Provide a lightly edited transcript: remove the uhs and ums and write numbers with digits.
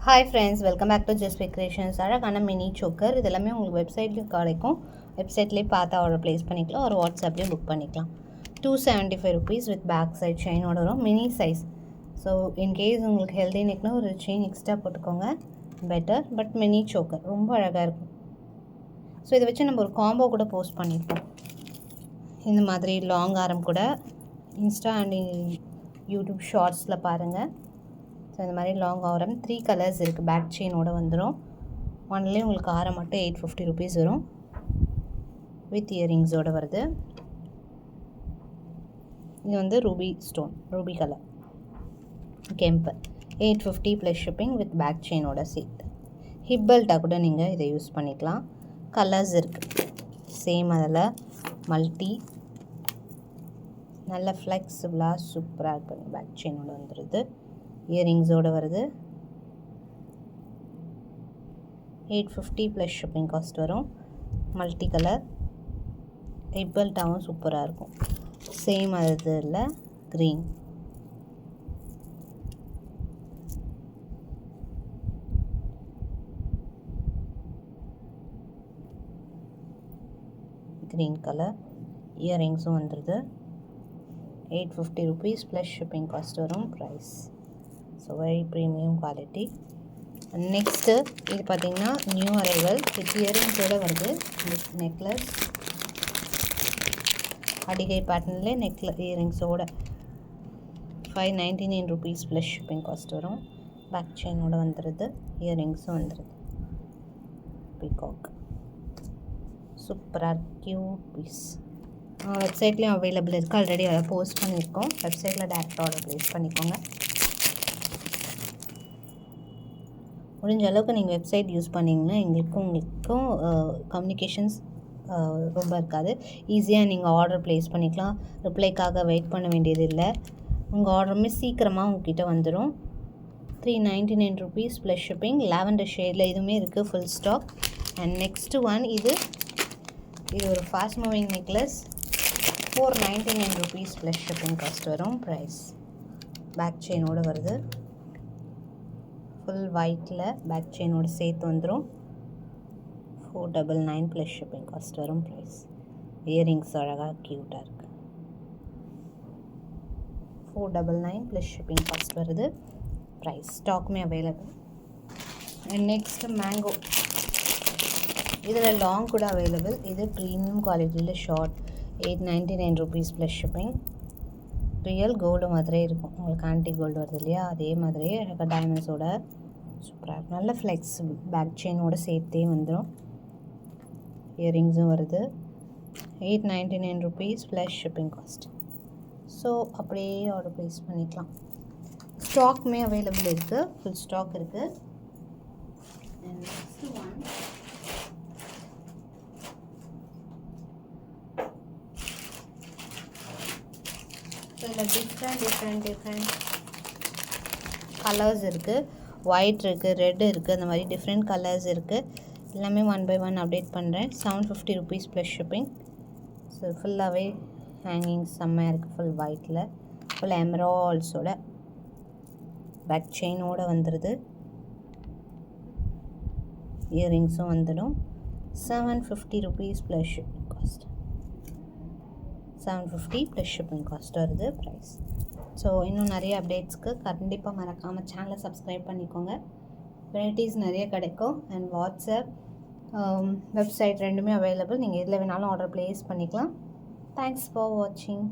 Hi friends, welcome back to just creations. அழகான mini choker இது எல்லாமே உங்களுக்கு வெப்சைட்லேயும் கிடைக்கும். வெப்சைட்லேயே பார்த்து ஆர்டர் ப்ளேஸ் பண்ணிக்கலாம், ஒரு வாட்ஸ்அப்லேயும் புக் பண்ணிக்கலாம். 275 rupees வித் பேக் சைட் செயினோட வரும், மினி சைஸ். ஸோ இன்கேஸ் உங்களுக்கு ஹெல்தி நெக்னா ஒரு செயின் எக்ஸ்ட்ரா போட்டுக்கோங்க, பெட்டர். பட் மினி சோக்கர் ரொம்ப அழகாக இருக்கும். ஸோ இதை வச்சு நம்ம ஒரு காம்போ கூட போஸ்ட் பண்ணியிருப்போம். இந்த மாதிரி லாங் ஆரம் கூட இன்ஸ்டா அண்ட் யூடியூப் ஷார்ட்ஸில் பாருங்கள். ஸோ இந்த மாதிரி லாங் ஆரம் 3 கலர்ஸ் இருக்குது. பேக் செயினோடு வந்துடும். ஒன்லேயே உங்களுக்கு ஆரம் மட்டும் 850 rupees வரும், வித் இயரிங்ஸோடு வருது. இது வந்து ரூபி ஸ்டோன், ரூபி கலர் கெம்பு. 850 ப்ளஸ் ஷிப்பிங் வித் பேக் செயினோட சேர்த்து. ஹிப் பெல்ட்டாக கூட நீங்கள் இதை யூஸ் பண்ணிக்கலாம். கலர்ஸ் இருக்குது சேம், அதில் மல்டி நல்ல ஃப்ளெக்சிபிளாக சூப்பராக இருக்குது. பேக் செயினோடு வந்துடுது, இயரிங்ஸோடு வருது. 850 ப்ளஸ் ஷிப்பிங் காஸ்ட் வரும். மல்டி கலர் ஹிப் பெல்ட்டாகவும் சூப்பராக இருக்கும். சேம் அது இல்லை, க்ரீன். க்ரீன் கலர் இயரிங்ஸும் வந்துடுது. 850 rupees ப்ளஸ் ஷிப்பிங் காஸ்ட் வரும். Price so very premium quality. Next இது பார்த்திங்கன்னா நியூ அரைவல் வித் இயரிங்ஸோடு வருது. நெக்லஸ் அடிகை பேட்டர்ன்லேயே இயரிங்ஸோட 599 rupees ப்ளஸ் ஷிப்பிங் காஸ்ட் வரும். பேக் செயினோடு வந்துடுது, இயரிங்ஸும் வந்துடுது. பீகாக் சூப்பராக க்யூட் பீஸ். வெப்சைட்லேயும் அவைலபிள் இருக்குது, ஆல்ரெடி அதை போஸ்ட் பண்ணியிருக்கோம். வெப்சைட்டில் டேரெக்டாக ஆர்டர் ப்ளேஸ் பண்ணிக்கோங்க. முடிஞ்ச அளவுக்கு நீங்கள் வெப்சைட் யூஸ் பண்ணிங்கன்னா உங்களுக்கும் கம்யூனிகேஷன்ஸ் ரொம்ப இருக்காது. ஈஸியாக நீங்கள் ஆர்டர் ப்ளேஸ் பண்ணிக்கலாம். ரிப்ளைக்காக வெயிட் பண்ண வேண்டியது இல்லை. உங்கள் ஆர்டருமே சீக்கிரமாக உங்ககிட்ட வந்துடும். 399 rupees ப்ளஸ் ஷிப்பிங். லாவெண்டர் ஷேடில் இதுவுமே இருக்குது, full stock. And next one இது ஒரு fast moving necklace. 499 rupees plus shipping cost வரும். ப்ரைஸ் பேக் செயினோடு வருது, ஃபுல் ஒயிட்டில் பேக் செயினோடு சேர்த்து வந்துடும். 499 ப்ளஸ் ஷிப்பிங் காஸ்ட் வரும். ப்ரைஸ் இயரிங்ஸ் அழகாக க்யூட்டாக இருக்குது. 499 ப்ளஸ் ஷிப்பிங் காஸ்ட் வருது. ப்ரைஸ் ஸ்டாக்குமே அவைலபிள். அண்ட் நெக்ஸ்ட்டு மேங்கோ, இதில் லாங் கூட அவைலபிள். இது ப்ரீமியம் குவாலிட்டியில் short. 899 rupees plus shipping. Real gold மாதிரியே இருக்கும். உங்களுக்கு ஆன்டி கோல்டு வருது இல்லையா, அதே மாதிரியே எனக்கு டைமண்ட்ஸோட சூப்பராக இருக்கும். நல்ல ஃப்ளெக்சிபிள் பேக் செயினோடு சேர்த்தே வந்துடும். இயரிங்ஸும் வருது. 899 rupees plus shipping cost. So அப்படியே ஆர்டர் ப்ளேஸ் பண்ணிக்கலாம். ஸ்டாக்குமே அவைலபிள் இருக்குது, ஃபுல் ஸ்டாக் இருக்குது. அண்ட் நெக்ஸ்ட் ஒன் இதில் டிஃப்ரெண்ட் கலர்ஸ் இருக்குது. ஒயிட் இருக்குது, ரெட் இருக்குது, அந்த மாதிரி டிஃப்ரெண்ட் கலர்ஸ் இருக்குது. எல்லாமே 1 by 1 அப்டேட் பண்ணுறேன். 750 rupees ப்ளஸ் ஷிப்பிங். ஸோ ஃபுல்லாகவே ஹேங்கிங் செம்மையாக இருக்குது. ஃபுல் ஒயிட்டில் ஃபுல் எமரால்ஸோட பேக் செயினோடு வந்துடுது. இயரிங்ஸும் வந்துடும். 750 rupees plus shipping cost. 750 plus shipping cost வருது. ப்ரைஸ் ஸோ இன்னும் நிறைய அப்டேட்ஸ்க்கு கண்டிப்பாக மறக்காமல் சேனலை சப்ஸ்கிரைப் பண்ணிக்கோங்க. வெரைட்டிஸ் நிறைய கிடைக்கும். அண்ட் வாட்ஸ்அப் வெப்சைட் ரெண்டுமே அவைலபிள். நீங்கள் எதில் வேணாலும் ஆர்டர் ப்ளேஸ் பண்ணிக்கலாம். தேங்க்ஸ் ஃபார் வாட்சிங்.